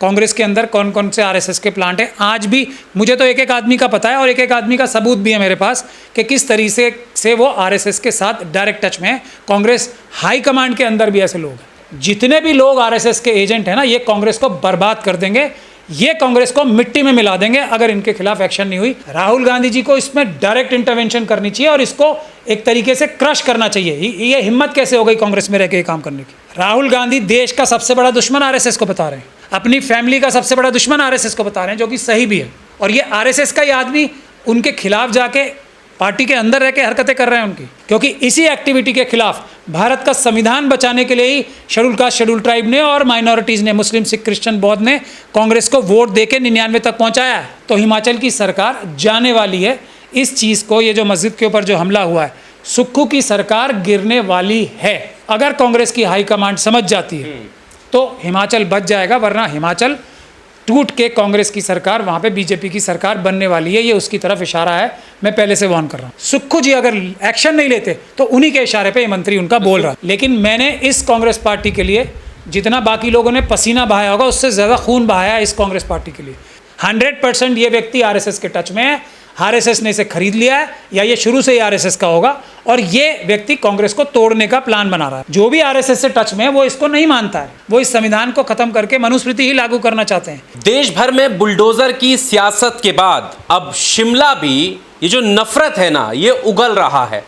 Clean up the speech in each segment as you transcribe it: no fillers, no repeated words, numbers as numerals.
कांग्रेस के अंदर कौन कौन से आरएसएस के प्लांट हैं। आज भी मुझे तो एक एक आदमी का पता है और एक एक आदमी का सबूत भी है मेरे पास कि किस तरीके से वो आरएसएस के साथ डायरेक्ट टच में है। कांग्रेस हाई कमांड के अंदर भी ऐसे लोग हैं। जितने भी लोग आरएसएस के एजेंट हैं ना, ये कांग्रेस को बर्बाद कर देंगे, ये कांग्रेस को मिट्टी में मिला देंगे अगर इनके खिलाफ एक्शन नहीं हुई। राहुल गांधी जी को इसमें डायरेक्ट इंटरवेंशन करनी चाहिए और इसको एक तरीके से क्रश करना चाहिए। ये हिम्मत कैसे हो गई कांग्रेस में रह के काम करने की। राहुल गांधी देश का सबसे बड़ा दुश्मन आरएसएस को बता रहे हैं, अपनी फैमिली का सबसे बड़ा दुश्मन आरएसएस को बता रहे हैं, जो कि सही भी है। और ये आरएसएस का ही आदमी उनके खिलाफ जाके पार्टी के अंदर रह के हरकतें कर रहे हैं उनकी, क्योंकि इसी एक्टिविटी के खिलाफ भारत का संविधान बचाने के लिए ही शेड्यूल कास्ट शेड्यूल ट्राइब ने और माइनॉरिटीज़ ने, मुस्लिम सिख क्रिश्चियन बौद्ध ने कांग्रेस को वोट देके 99 तक पहुंचाया है। तो हिमाचल की सरकार जाने वाली है इस चीज़ को। ये जो मस्जिद के ऊपर जो हमला हुआ है, सुक्खू की सरकार गिरने वाली है। अगर कांग्रेस की हाईकमांड समझ जाती है तो हिमाचल बच जाएगा, वरना हिमाचल टूट के कांग्रेस की सरकार वहाँ पे बीजेपी की सरकार बनने वाली है। ये उसकी तरफ इशारा है, मैं पहले से वार्न कर रहा हूँ। सुक्खू जी अगर एक्शन नहीं लेते तो उन्हीं के इशारे पे ये मंत्री उनका बोल रहा है। लेकिन मैंने इस कांग्रेस पार्टी के लिए जितना बाकी लोगों ने पसीना बहाया होगा उससे ज़्यादा खून बहाया है इस कांग्रेस पार्टी के लिए। 100% ये व्यक्ति आरएसएस के टच में है, आरएसएस ने इसे खरीद लिया है या ये शुरू से ही आरएसएस का होगा और ये व्यक्ति कांग्रेस को तोड़ने का प्लान बना रहा है। जो भी आरएसएस से टच में है वो इसको नहीं मानता है, वो इस संविधान को खत्म करके मनुस्मृति ही लागू करना चाहते हैं। देश भर में बुलडोजर की सियासत के बाद अब शिमला भी ये जो नफरत है ना, ये उगल रहा है।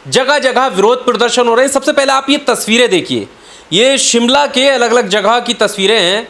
जगह जगह विरोध प्रदर्शन हो रहे हैं। सबसे पहले आप ये तस्वीरें देखिए, ये शिमला के अलग अलग जगह की तस्वीरें हैं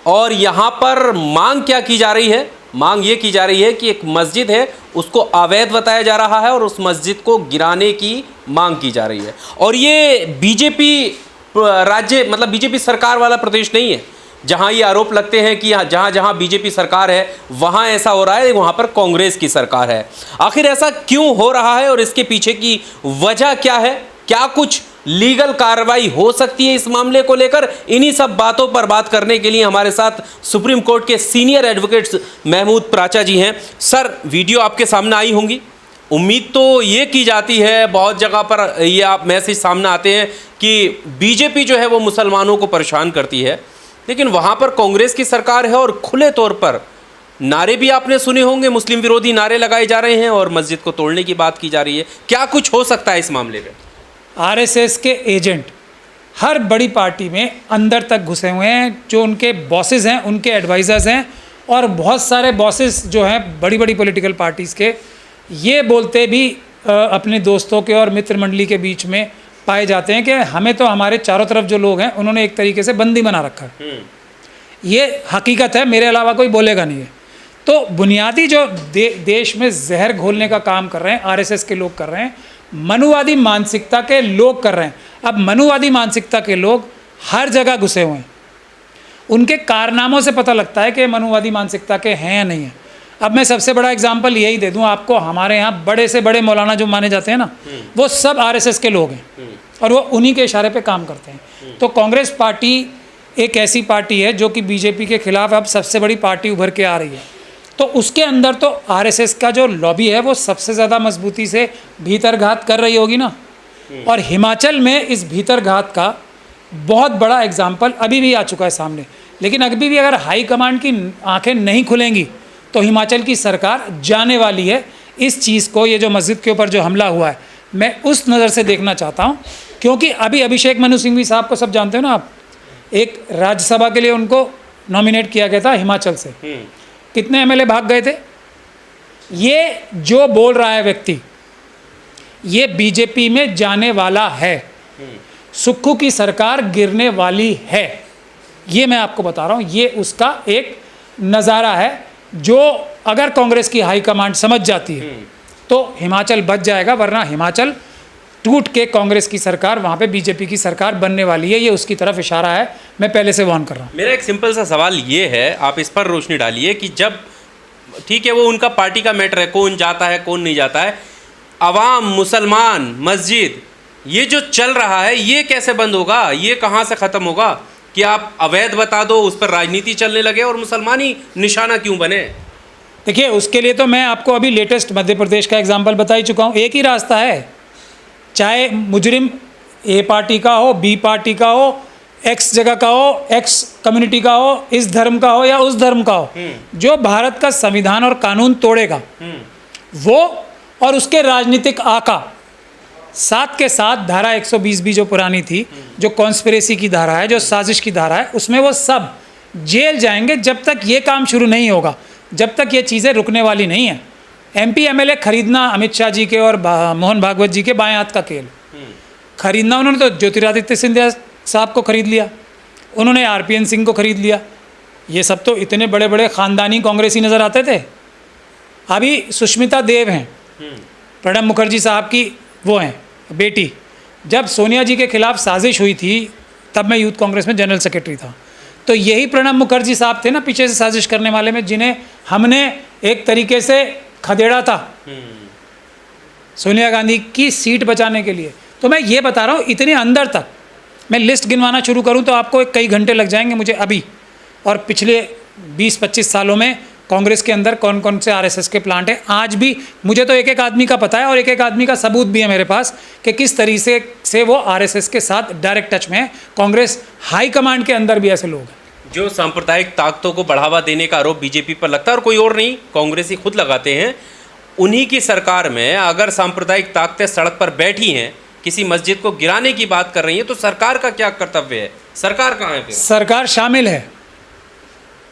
और यहाँ पर मांग क्या की जा रही है। मांग ये की जा रही है कि एक मस्जिद है उसको अवैध बताया जा रहा है और उस मस्जिद को गिराने की मांग की जा रही है। और ये बीजेपी राज्य मतलब बीजेपी सरकार वाला प्रदेश नहीं है जहां ये आरोप लगते हैं कि जहां जहां बीजेपी सरकार है वहां ऐसा हो रहा है, वहां पर कांग्रेस की सरकार है। आखिर ऐसा क्यों हो रहा है और इसके पीछे की वजह क्या है? क्या कुछ लीगल कार्रवाई हो सकती है इस मामले को लेकर? इन्हीं सब बातों पर बात करने के लिए हमारे साथ सुप्रीम कोर्ट के सीनियर एडवोकेट्स महमूद प्राचा जी हैं। सर, वीडियो आपके सामने आई होंगी। उम्मीद तो ये की जाती है, बहुत जगह पर ये आप मैसेज सामने आते हैं कि बीजेपी जो है वो मुसलमानों को परेशान करती है, लेकिन वहाँ पर कांग्रेस की सरकार है और खुले तौर पर नारे भी आपने सुने होंगे, मुस्लिम विरोधी नारे लगाए जा रहे हैं और मस्जिद को तोड़ने की बात की जा रही है। क्या कुछ हो सकता है इस मामले में? आरएसएस के एजेंट हर बड़ी पार्टी में अंदर तक घुसे हुए हैं। जो उनके बॉसेस हैं, उनके एडवाइज़र्स हैं और बहुत सारे बॉसेस जो हैं बड़ी बड़ी पॉलिटिकल पार्टीज़ के, ये बोलते भी अपने दोस्तों के और मित्र मंडली के बीच में पाए जाते हैं कि हमें तो हमारे चारों तरफ जो लोग हैं उन्होंने एक तरीके से बंदी बना रखा है। ये हकीकत है, मेरे अलावा कोई बोलेगा नहीं है। तो बुनियादी जो देश में जहर घोलने का काम कर रहे हैं आरएसएस के लोग कर रहे हैं, मनुवादी मानसिकता के लोग कर रहे हैं। अब मनुवादी मानसिकता के लोग हर जगह घुसे हुए हैं, उनके कारनामों से पता लगता है कि मनुवादी मानसिकता के हैं या नहीं है। अब मैं सबसे बड़ा एग्जांपल यही दे दूं आपको, हमारे यहाँ बड़े से बड़े मौलाना जो माने जाते हैं ना, वो सब आरएसएस के लोग हैं और वो उन्हीं के इशारे पे काम करते हैं। तो कांग्रेस पार्टी एक ऐसी पार्टी है जो कि बीजेपी के खिलाफ अब सबसे बड़ी पार्टी उभर के आ रही है। तो उसके अंदर तो आरएसएस का जो लॉबी है वो सबसे ज़्यादा मजबूती से भीतरघात कर रही होगी ना। और हिमाचल में इस भीतरघात का बहुत बड़ा एग्जाम्पल अभी भी आ चुका है सामने। लेकिन अभी भी अगर हाई कमांड की आंखें नहीं खुलेंगी तो हिमाचल की सरकार जाने वाली है इस चीज़ को। ये जो मस्जिद के ऊपर जो हमला हुआ है, मैं उस नज़र से देखना चाहता हूँ, क्योंकि अभी अभिषेक मनु सिंघवी साहब को सब जानते हो ना आप, एक राज्यसभा के लिए उनको नॉमिनेट किया गया था हिमाचल से। कितने एमएलए भाग गए थे? ये जो बोल रहा है व्यक्ति, ये बीजेपी में जाने वाला है। सुक्खू की सरकार गिरने वाली है, ये मैं आपको बता रहा हूँ। ये उसका एक नज़ारा है जो अगर कांग्रेस की हाईकमांड समझ जाती है तो हिमाचल बच जाएगा, वरना हिमाचल टूट के कांग्रेस की सरकार वहाँ पे बीजेपी की सरकार बनने वाली है। ये उसकी तरफ इशारा है, मैं पहले से वार्न कर रहा हूँ। मेरा एक सिंपल सा सवाल ये है, आप इस पर रोशनी डालिए कि जब ठीक है वो उनका पार्टी का मैटर है, कौन जाता है कौन नहीं जाता है, अवाम, मुसलमान, मस्जिद, ये जो चल रहा है ये कैसे बंद होगा? ये कहाँ से ख़त्म होगा कि आप अवैध बता दो, उस पर राजनीति चलने लगे और मुसलमान ही निशाना क्यों बने? देखिए, उसके लिए तो मैं आपको अभी लेटेस्ट मध्य प्रदेश का एग्जाम्पल बता ही चुका हूँ। एक ही रास्ता है, चाहे मुजरिम ए पार्टी का हो, बी पार्टी का हो एक्स जगह का हो, एक्स कम्युनिटी का हो, इस धर्म का हो या उस धर्म का हो, जो भारत का संविधान और कानून तोड़ेगा वो और उसके राजनीतिक आका साथ के साथ धारा 120 भी जो पुरानी थी, जो कॉन्स्पिरेसी की धारा है, जो साजिश की धारा है, उसमें वो सब जेल जाएंगे जब तक ये काम शुरू नहीं होगा, जब तक ये चीज़ें रुकने वाली नहीं है। MP MLA खरीदना अमित शाह जी के और मोहन भागवत जी के बाएं हाथ का खेल। खरीदना उन्होंने तो ज्योतिरादित्य सिंधिया साहब को खरीद लिया, उन्होंने RPN सिंह को खरीद लिया। ये सब तो इतने बड़े बड़े ख़ानदानी कांग्रेसी नज़र आते थे। अभी सुष्मिता देव हैं, प्रणब मुखर्जी साहब की वो हैं बेटी। जब सोनिया जी के खिलाफ साजिश हुई थी तब मैं यूथ कांग्रेस में जनरल सेक्रेटरी था, तो यही प्रणब मुखर्जी साहब थे ना पीछे से साजिश करने वाले में, जिन्हें हमने एक तरीके से खदेड़ा था सोनिया गांधी की सीट बचाने के लिए। तो मैं ये बता रहा हूँ, इतने अंदर तक मैं लिस्ट गिनवाना शुरू करूँ तो आपको कई घंटे लग जाएंगे मुझे अभी। और पिछले 20-25 सालों में कांग्रेस के अंदर कौन कौन से RSS के प्लांट हैं, आज भी मुझे तो एक एक आदमी का पता है और एक एक आदमी का सबूत भी है मेरे पास कि किस तरीके से वो RSS के साथ डायरेक्ट टच में है। कांग्रेस हाई कमांड के अंदर भी ऐसे लोग हैं। जो सांप्रदायिक ताकतों को बढ़ावा देने का आरोप बीजेपी पर लगता है, और कोई और नहीं, कांग्रेस ही खुद लगाते हैं। उन्हीं की सरकार में अगर सांप्रदायिक ताकतें सड़क पर बैठी हैं, किसी मस्जिद को गिराने की बात कर रही है, तो सरकार का क्या कर्तव्य है? सरकार कहाँ है फिर? सरकार शामिल है।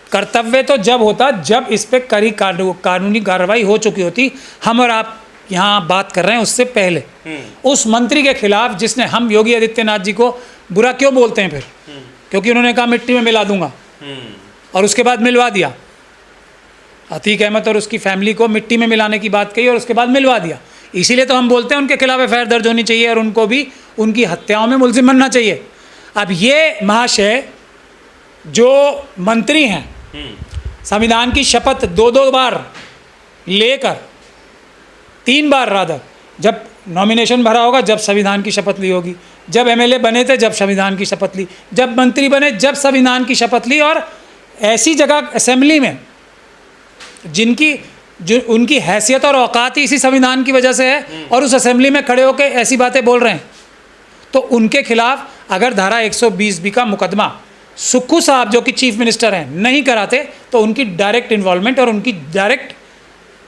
कर्तव्य तो जब होता जब इस पर कड़ी कानूनी कार्रवाई हो चुकी होती। हम और आप यहाँ बात कर रहे हैं उससे पहले उस मंत्री के खिलाफ जिसने, हम योगी आदित्यनाथ जी को बुरा क्यों बोलते हैं फिर? क्योंकि उन्होंने कहा मिट्टी में मिला दूंगा और उसके बाद मिलवा दिया। अतीक अहमद और उसकी फैमिली को मिट्टी में मिलाने की बात कही और उसके बाद मिलवा दिया। इसीलिए तो हम बोलते हैं उनके खिलाफ FIR दर्ज होनी चाहिए और उनको भी उनकी हत्याओं में मुलजिम बनना चाहिए। अब ये महाशय जो मंत्री हैं, संविधान की शपथ 2-2 बार लेकर 3 बार रादर, जब नॉमिनेशन भरा होगा जब संविधान की शपथ ली होगी, जब MLA बने थे जब संविधान की शपथ ली, जब मंत्री बने जब संविधान की शपथ ली, और ऐसी जगह असेंबली में जो उनकी हैसियत और औकात ही इसी संविधान की वजह से है और उस असेंबली में खड़े होकर ऐसी बातें बोल रहे हैं, तो उनके खिलाफ अगर धारा 120B का मुकदमा सुक्खू साहब जो कि चीफ मिनिस्टर हैं नहीं कराते तो उनकी डायरेक्ट इन्वॉल्वमेंट और उनकी डायरेक्ट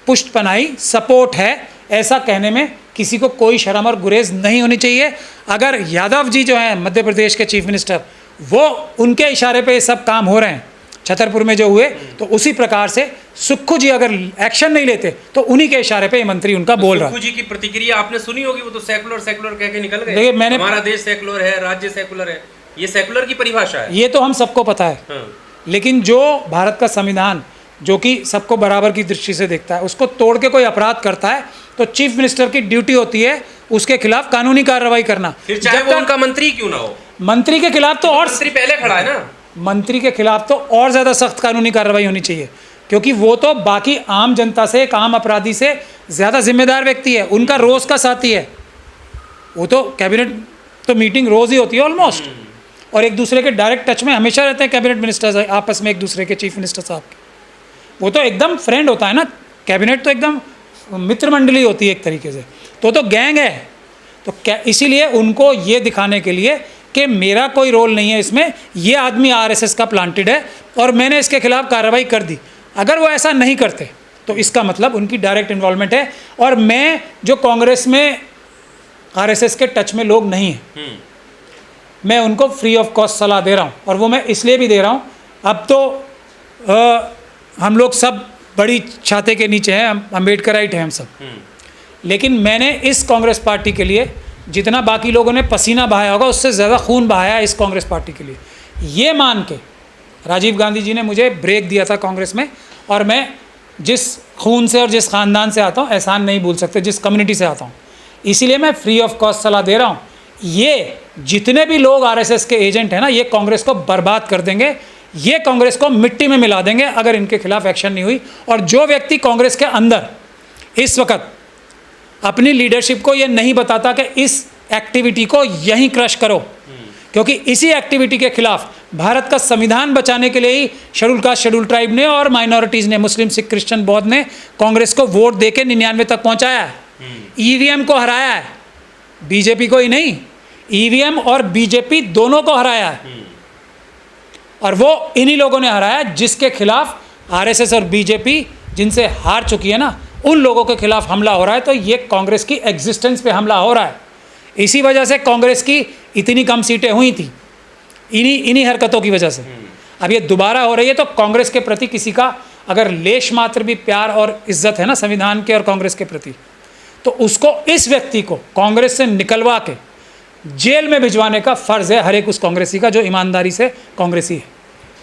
पुष्टपनाही सपोर्ट है, ऐसा कहने में किसी को कोई शर्म और गुरेज नहीं होनी चाहिए। अगर यादव जी जो हैं मध्य प्रदेश के चीफ मिनिस्टर, वो उनके इशारे पे ये सब काम हो रहे हैं छतरपुर में जो हुए, तो उसी प्रकार से सुक्खू जी अगर एक्शन नहीं लेते तो उन्हीं के इशारे पे ये मंत्री उनका बोल रहा है। सुक्खू जी की प्रतिक्रिया आपने सुनी होगी, वो तो सेकुलर कह के निकल गए। देखिए मैंने, हमारा देश सेकुलर है, राज्य सेकुलर है, ये सेकुलर की परिभाषा है। ये तो हम सबको पता है लेकिन जो भारत का संविधान जो कि सबको बराबर की दृष्टि से देखता है, उसको तोड़ के कोई अपराध करता है तो चीफ मिनिस्टर की ड्यूटी होती है उसके खिलाफ कानूनी कार्रवाई करना, फिर चाहे वो उनका मंत्री क्यों ना हो। मंत्री के खिलाफ तो और मंत्री पहले खड़ा है ना, मंत्री के खिलाफ तो और ज़्यादा सख्त कानूनी कार्रवाई होनी चाहिए, क्योंकि वो तो बाकी आम जनता से, एक आम अपराधी से ज़्यादा जिम्मेदार व्यक्ति है, उनका रोज़ का साथी है। वो तो कैबिनेट तो मीटिंग रोज़ ही होती है ऑलमोस्ट, और एक दूसरे के डायरेक्ट टच में हमेशा रहते हैं कैबिनेट मिनिस्टर्स आपस में एक दूसरे के, चीफ मिनिस्टर साहब के। वो तो एकदम फ्रेंड होता है ना, कैबिनेट तो एकदम मित्र मंडली होती है एक तरीके से, तो गैंग है। तो इसीलिए उनको ये दिखाने के लिए कि मेरा कोई रोल नहीं है इसमें, ये आदमी RSS का प्लांटेड है और मैंने इसके खिलाफ कार्रवाई कर दी, अगर वो ऐसा नहीं करते तो इसका मतलब उनकी डायरेक्ट इन्वॉल्वमेंट है। और मैं जो कांग्रेस में RSS के टच में लोग नहीं हैं, मैं उनको फ्री ऑफ कॉस्ट सलाह दे रहा हूँ, और वो मैं इसलिए भी दे रहा हूँ, अब तो हम लोग सब बड़ी छाते के नीचे हैं, अम्बेडकराइट हैं हम सब, लेकिन मैंने इस कांग्रेस पार्टी के लिए जितना बाकी लोगों ने पसीना बहाया होगा उससे ज़्यादा खून बहाया इस कांग्रेस पार्टी के लिए। ये मान के राजीव गांधी जी ने मुझे ब्रेक दिया था कांग्रेस में, और मैं जिस खून से और जिस ख़ानदान से आता हूँ एहसान नहीं भूल सकते, जिस कम्युनिटी से आता हूँ, इसीलिए मैं फ्री ऑफ कॉस्ट सलाह दे रहा हूँ। ये जितने भी लोग RSS के एजेंट हैं ना, ये कांग्रेस को बर्बाद कर देंगे, ये कांग्रेस को मिट्टी में मिला देंगे अगर इनके खिलाफ एक्शन नहीं हुई। और जो व्यक्ति कांग्रेस के अंदर इस वक्त अपनी लीडरशिप को ये नहीं बताता कि इस एक्टिविटी को यहीं क्रश करो, क्योंकि इसी एक्टिविटी के खिलाफ भारत का संविधान बचाने के लिए ही शेड्यूल कास्ट, शेड्यूल ट्राइब ने और माइनॉरिटीज़ ने, मुस्लिम, सिख, क्रिश्चियन, बौद्ध ने कांग्रेस को वोट देके 99 तक पहुंचाया है, EVM को हराया है, बीजेपी को ही नहीं, EVM और बीजेपी दोनों को हराया है। और वो इन्हीं लोगों ने हराया जिसके खिलाफ आरएसएस और बीजेपी जिनसे हार चुकी है ना, उन लोगों के खिलाफ हमला हो रहा है। तो ये कांग्रेस की एग्जिस्टेंस पे हमला हो रहा है। इसी वजह से कांग्रेस की इतनी कम सीटें हुई थी, इन्हीं हरकतों की वजह से। अब ये दोबारा हो रही है, तो कांग्रेस के प्रति किसी का अगर लेश मात्र भी प्यार और इज्जत है ना संविधान के और कांग्रेस के प्रति, तो उसको, इस व्यक्ति को कांग्रेस से निकलवा के जेल में भिजवाने का फर्ज है हर एक उस कांग्रेसी का जो ईमानदारी से कांग्रेसी है।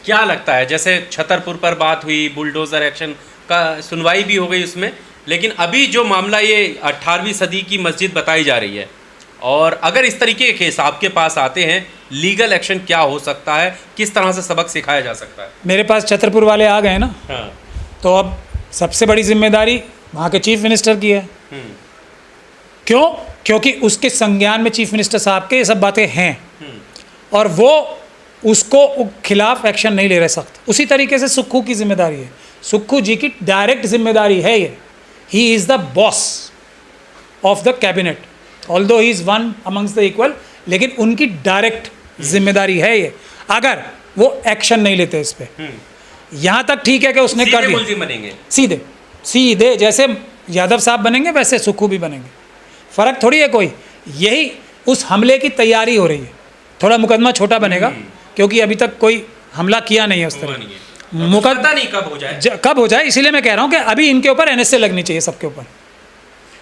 क्या लगता है, जैसे छतरपुर पर बात हुई, बुलडोजर एक्शन का सुनवाई भी हो गई उसमें, लेकिन अभी जो मामला ये 18वीं सदी की मस्जिद बताई जा रही है, और अगर इस तरीके के केस आपके पास आते हैं, लीगल एक्शन क्या हो सकता है, किस तरह से सबक सिखाया जा सकता है? मेरे पास छतरपुर वाले आ गए ना, हाँ। तो अब सबसे बड़ी जिम्मेदारी वहाँ के चीफ मिनिस्टर की है। क्यों? क्योंकि उसके संज्ञान में चीफ मिनिस्टर साहब के ये सब बातें हैं, और वो उसको खिलाफ एक्शन नहीं ले रहे सख्त। उसी तरीके से सुक्खू की जिम्मेदारी है, सुक्खू जी की डायरेक्ट जिम्मेदारी है ये। He is the boss of the cabinet, although he is one amongst the equal, लेकिन उनकी डायरेक्ट जिम्मेदारी है ये। अगर वो एक्शन नहीं लेते इस पर, यहाँ तक ठीक है कि उसने कर दिया, मुलजिम बनेंगे सीधे सीधे, जैसे यादव साहब बनेंगे वैसे सुक्खू भी बनेंगे, फ़र्क थोड़ी है कोई। यही उस हमले की तैयारी हो रही है। थोड़ा मुकदमा छोटा बनेगा क्योंकि अभी तक कोई हमला किया नहीं है उस तरह। मुकदमा नहीं कब हो जाए, इसीलिए मैं कह रहा हूँ कि अभी इनके ऊपर एनएसए लगनी चाहिए, सबके ऊपर।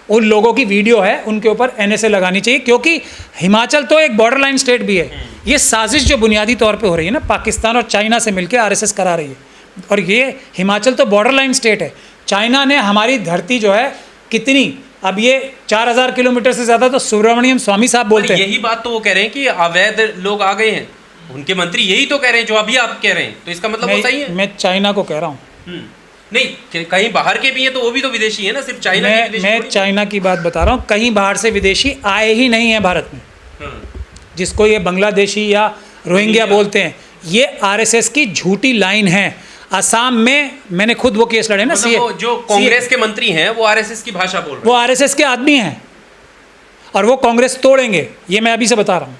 उन लोगों की वीडियो है, उनके ऊपर एनएसए लगानी चाहिए, क्योंकि हिमाचल तो एक बॉर्डर लाइन स्टेट भी है। ये साजिश जो बुनियादी तौर पे हो रही है ना, पाकिस्तान और चाइना से मिलकर आरएसएस करा रही है, और ये हिमाचल तो बॉर्डर लाइन स्टेट है। चाइना ने हमारी धरती जो है कितनी, अब ये 4000 किलोमीटर से ज़्यादा तो सुब्रमण्यम स्वामी साहब बोलते हैं। यही बात तो वो कह रहे हैं कि अवैध लोग आ गए हैं, उनके मंत्री यही तो कह रहे हैं जो अभी आप कह रहे हैं, तो इसका मतलब वो सही है। मैं चाइना को कह रहा हूँ, नहीं कहीं बाहर के भी हैं तो वो भी तो विदेशी है ना, सिर्फ चाइना के विदेशी मैं चाइना की बात बता रहा हूँ। कहीं बाहर से विदेशी आए ही नहीं है भारत में, जिसको ये बांग्लादेशी या रोहिंग्या बोलते हैं। ये आरएसएस की झूठी लाइन है। असम में मैंने खुद वो केस लड़े ना, मतलब जो कांग्रेस के मंत्री हैं वो आरएसएस की भाषा बोल रहे हैं, वो आरएसएस के आदमी हैं, और वो कांग्रेस तोड़ेंगे, ये मैं अभी से बता रहा हूँ।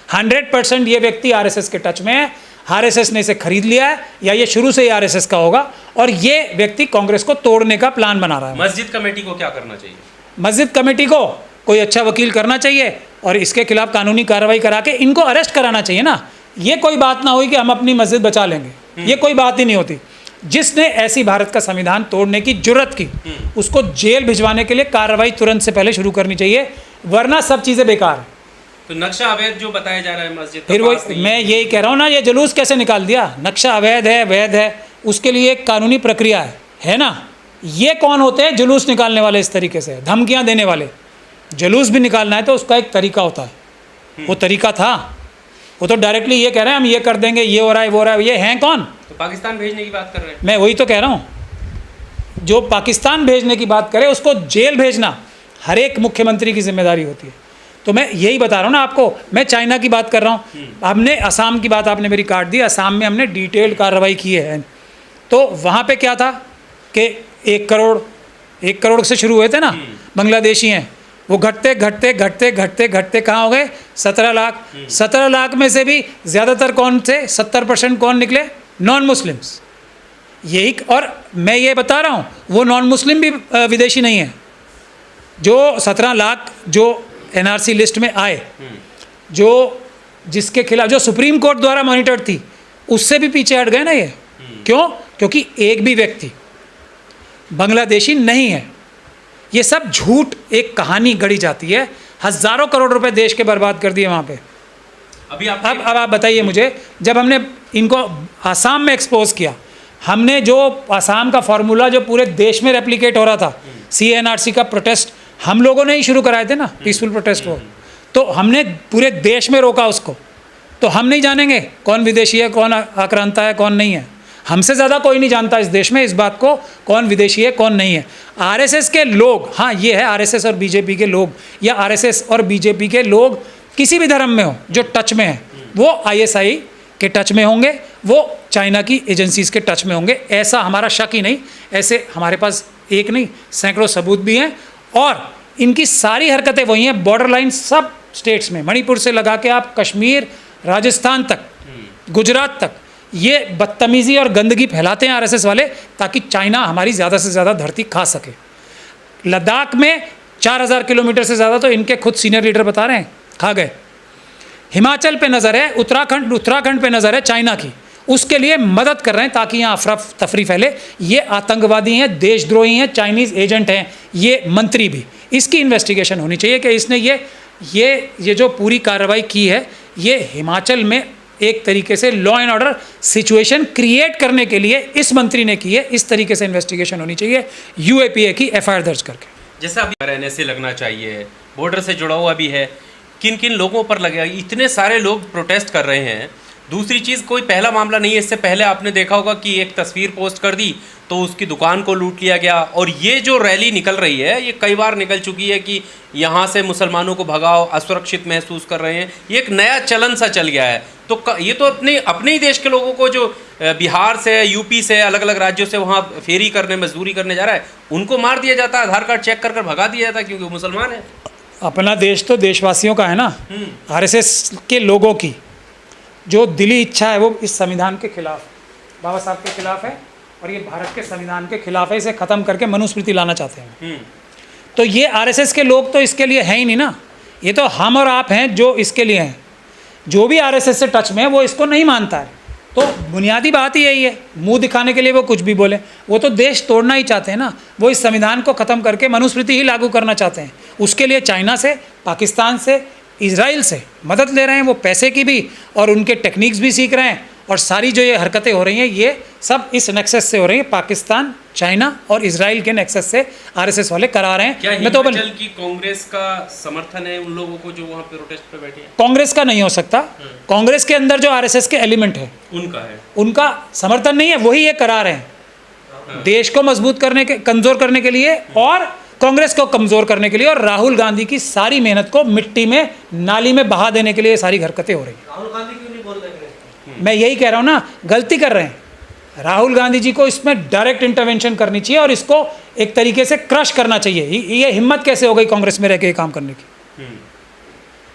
100% ये व्यक्ति आरएसएस के टच में है। आरएसएस ने इसे खरीद लिया है, या ये शुरू से ही आरएसएस का होगा, और ये व्यक्ति कांग्रेस को तोड़ने का प्लान बना रहा है। मस्जिद कमेटी को क्या करना चाहिए? मस्जिद कमेटी को कोई अच्छा वकील करना चाहिए, और इसके खिलाफ कानूनी कार्रवाई करा के इनको अरेस्ट कराना चाहिए ना। ये कोई बात ना हुई कि हम अपनी मस्जिद बचा लेंगे, ये कोई बात ही नहीं होती। जिसने ऐसी भारत का संविधान तोड़ने की जुर्रत की, उसको जेल भिजवाने के लिए कार्रवाई तुरंत से पहले शुरू करनी चाहिए, वरना सब चीज़ें बेकार है। तो नक्शा अवैध जो बताया जा रहा है मस्जिद, फिर वो मैं यही कह रहा हूँ ना, ये जुलूस कैसे निकाल दिया? नक्शा अवैध है, वैध है, उसके लिए एक कानूनी प्रक्रिया है ना। ये कौन होते हैं जुलूस निकालने वाले? इस तरीके से धमकियाँ देने वाले। जुलूस भी निकालना है तो उसका एक तरीका होता है, वो तरीका था। वो तो डायरेक्टली ये कह रहे हैं हम ये कर देंगे, ये हो रहा है, वो हो रहा है। ये हैं कौन? तो पाकिस्तान भेजने की बात कर रहे हैं। मैं वही तो कह रहा हूँ, जो पाकिस्तान भेजने की बात करे उसको जेल भेजना हर एक मुख्यमंत्री की जिम्मेदारी होती है। तो मैं यही बता रहा हूँ ना आपको। मैं चाइना की बात कर रहा हूँ, हमने असम की बात आपने मेरी काट दी। असम में हमने डिटेल्ड कार्रवाई की है। तो वहाँ पे क्या था कि 1 करोड़ से शुरू हुए थे ना बांग्लादेशी हैं, वो घटते घटते घटते घटते घटते कहाँ हो गए? 17 लाख। 17 लाख में से भी ज़्यादातर कौन थे? 70% कौन निकले? Non Muslims. यही, और मैं ये बता रहा हूँ वो नॉन मुस्लिम भी विदेशी नहीं है। जो 17 लाख जो एनआरसी लिस्ट में आए, जो जिसके खिलाफ जो सुप्रीम कोर्ट द्वारा मॉनिटर थी, उससे भी पीछे हट गए ना ये। क्यों? क्योंकि एक भी व्यक्ति बांग्लादेशी नहीं है। ये सब झूठ, एक कहानी गढ़ी जाती है। हज़ारों करोड़ रुपए देश के बर्बाद कर दिए वहाँ पे। अब आप बताइए मुझे, जब हमने इनको आसाम में एक्सपोज किया, हमने जो आसाम का फार्मूला जो पूरे देश में रेप्लिकेट हो रहा था, CNRC का प्रोटेस्ट हम लोगों ने ही शुरू कराए थे ना, पीसफुल प्रोटेस्ट वो। तो हमने पूरे देश में रोका उसको। तो हम नहीं जानेंगे कौन विदेशी है, कौन आक्रांता है, कौन नहीं है। हमसे ज़्यादा कोई नहीं जानता इस देश में इस बात को, कौन विदेशी है कौन नहीं है। आरएसएस के लोग, हाँ ये है आरएसएस और बीजेपी के लोग, या आरएसएस और बीजेपी के लोग किसी भी धर्म में हो जो टच में है, वो ISI के टच में होंगे, वो चाइना की एजेंसीज़ के टच में होंगे। ऐसा हमारा शक ही नहीं, ऐसे हमारे पास एक नहीं सैकड़ों सबूत भी हैं। और इनकी सारी हरकतें वही हैं, बॉर्डर लाइन सब स्टेट्स में, मणिपुर से लगा के आप कश्मीर, राजस्थान तक, गुजरात तक, ये बदतमीज़ी और गंदगी फैलाते हैं आरएसएस वाले, ताकि चाइना हमारी ज़्यादा से ज़्यादा धरती खा सके। लद्दाख में 4000 किलोमीटर से ज़्यादा तो इनके खुद सीनियर लीडर बता रहे हैं खा गए। हिमाचल पे नज़र है, उत्तराखंड पे नज़र है चाइना की, उसके लिए मदद कर रहे हैं ताकि यहाँ अफरा तफरी फैले। ये आतंकवादी हैं, देशद्रोही हैं, चाइनीज़ एजेंट हैं, ये मंत्री भी। इसकी इन्वेस्टिगेशन होनी चाहिए कि इसने ये जो पूरी कार्रवाई की है, ये हिमाचल में एक तरीके से law and order situation create करने के लिए इस मंत्री ने की है। इस तरीके से इन्वेस्टिगेशन होनी चाहिए, यूएपीए की एफआईआर दर्ज करके। जैसा अभी रहने से लगना चाहिए, बॉर्डर से जुड़ा हुआ भी है, किन किन लोगों पर लगेगा? इतने सारे लोग प्रोटेस्ट कर रहे हैं। दूसरी चीज़, कोई पहला मामला नहीं है। इससे पहले आपने देखा होगा कि एक तस्वीर पोस्ट कर दी तो उसकी दुकान को लूट लिया गया। और ये जो रैली निकल रही है, ये कई बार निकल चुकी है कि यहाँ से मुसलमानों को भगाओ, असुरक्षित महसूस कर रहे हैं। ये एक नया चलन सा चल गया है। तो ये तो अपने ही देश के लोगों को जो बिहार से, यूपी से, अलग अलग राज्यों से वहाँ फेरी करने, मजदूरी करने जा रहा है, उनको मार दिया जाता है, आधार कार्ड चेक कर भगा दिया जाता है क्योंकि वो मुसलमान है। अपना देश तो देशवासियों का है ना। आरएसएस के लोगों की जो दिली इच्छा है वो इस संविधान के खिलाफ, बाबा साहब के खिलाफ है, और ये भारत के संविधान के खिलाफ है। इसे ख़त्म करके मनुस्मृति लाना चाहते हैं। तो ये आरएसएस के लोग तो इसके लिए हैं ही नहीं ना। ये तो हम और आप हैं जो इसके लिए हैं। जो भी आरएसएस से टच में है वो इसको नहीं मानता है। तो बुनियादी बात ही यही है, मुंह दिखाने के लिए वो कुछ भी बोले। वो तो देश तोड़ना ही चाहते हैं ना। वो इस संविधान को ख़त्म करके मनुस्मृति ही लागू करना चाहते हैं। उसके लिए चाइना से, पाकिस्तान से, इजराइल से मदद ले रहे हैं। वो पैसे की भी और उनके टेक्निक्स भी सीख रहे हैं। और सारी जो ये हरकतें हो रही हैं, ये सब इस नेक्सस से हो रही हैं। पाकिस्तान, चाइना और इजराइल के नेक्सस से आरएसएस वाले करा रहे हैं। क्या हिमाचल की कांग्रेस का समर्थन है उन लोगों को जो वहाँ पे प्रोटेस्ट पे बैठे हैं? कांग्रेस का नहीं हो सकता। कांग्रेस के अंदर जो आरएसएस के एलिमेंट है उनका समर्थन नहीं है, वही ये करा रहे हैं देश को मजबूत करने के, कमज़ोर करने के लिए और कांग्रेस को कमज़ोर करने के लिए, और राहुल गांधी की सारी मेहनत को मिट्टी में, नाली में बहा देने के लिए सारी हरकतें हो रही हैं। राहुल गांधी क्यों नहीं बोल रहे? मैं यही कह रहा हूँ ना, गलती कर रहे हैं। राहुल गांधी जी को इसमें डायरेक्ट इंटरवेंशन करनी चाहिए और इसको एक तरीके से क्रश करना चाहिए। ये हिम्मत कैसे हो गई कांग्रेस में रह के ये काम करने की?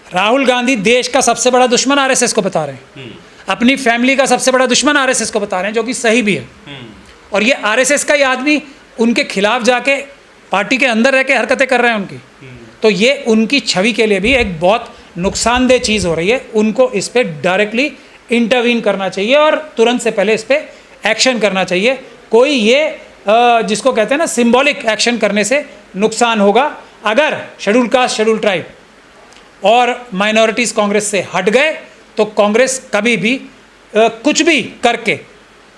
राहुल गांधी देश का सबसे बड़ा दुश्मन आरएसएस को बता रहे हैं, अपनी फैमिली का सबसे बड़ा दुश्मन आरएसएस को बता रहे हैं, जो कि सही भी है। और ये आरएसएस का ही आदमी उनके खिलाफ जाके पार्टी के अंदर रह के हरकतें कर रहे हैं उनकी। तो ये उनकी छवि के लिए भी एक बहुत नुकसानदेह चीज़ हो रही है। उनको इस पर डायरेक्टली इंटरवीन करना चाहिए और तुरंत से पहले इस पर एक्शन करना चाहिए। कोई ये जिसको कहते हैं ना, सिंबॉलिक एक्शन करने से नुकसान होगा। अगर शेड्यूल कास्ट, शेड्यूल ट्राइब और माइनॉरिटीज़ कांग्रेस से हट गए तो कांग्रेस कभी भी कुछ भी करके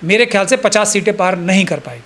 मेरे ख्याल से 50 सीटें पार नहीं कर पाएगी।